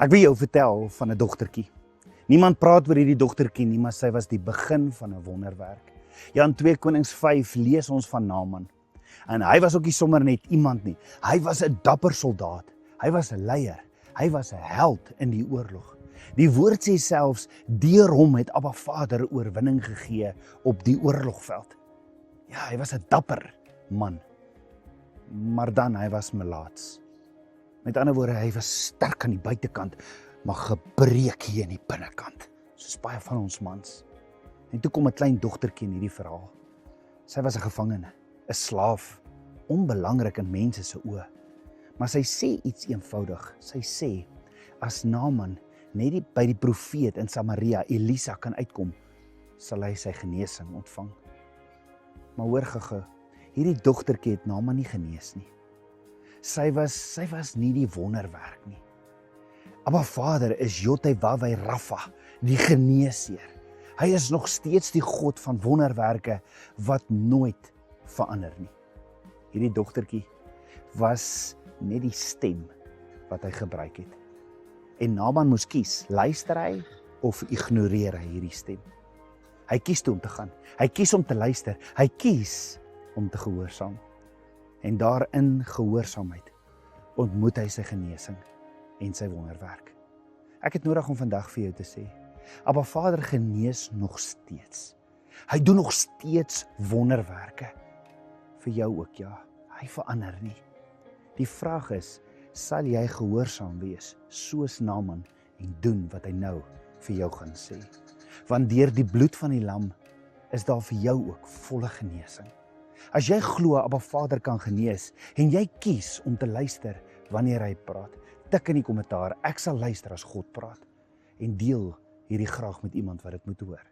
Ek wil jou vertel van 'n dogtertjie. Niemand praat oor hierdie dogtertjie nie, maar sy was die begin van 'n wonderwerk. Ja, in 2 Konings 5 lees ons van Naaman. En hy was ook nie sommer net iemand nie. Hy was 'n dapper soldaat. Hy was 'n leier. Hy was 'n held in die oorlog. Die woord sê selfs, deur hom het Abba Vader oorwinning gegee op die oorlogveld. Ja, hy was 'n dapper man. Maar dan, hy was melaats. Met ander woorde, hy was sterk aan die buitekant, maar gebreek hier in die binnekant. Soos baie van ons mans. En toe kom 'n klein dogtertjie in hierdie verhaal. Sy was 'n gevangene, 'n slaaf, onbelangrik in mense se oë. Maar sy sê iets eenvoudig. Sy sê, as Naaman net by die profeet in Samaria, Elisa, kan uitkom, sal hy sy genesing ontvang. Maar hoor gou, hierdie dogtertjie het Naaman nie genees nie. Sy was nie die wonderwerk nie. Abba Vader is Jotewawei Rafa, die geneesheer. Hy is nog steeds die God van wonderwerke wat nooit verander nie. Hierdie dogtertjie was net die stem wat hy gebruik het. En Naaman moes kies, luister hy of ignoreer hy hierdie stem? Hy kies toe om te gaan. Hy kies om te luister. Hy kies om te gehoorsaam. En daarin gehoorsaamheid ontmoet hy sy genesing en sy wonderwerk. Ek het nodig om vandag vir jou te sê, Abba Vader genees nog steeds. Hy doen nog steeds wonderwerke. Vir jou ook, ja. Hy verander nie. Die vraag is, sal jy gehoorsaam wees, soos Naaman, en doen wat hy nou vir jou gaan sê? Want deur die bloed van die lam is daar vir jou ook volle genesing. As jy glo Abba Vader kan genees, en jy kies om te luister wanneer hy praat, tik in die kommentaar, ek sal luister as God praat, en deel hierdie graag met iemand wat dit moet hoor.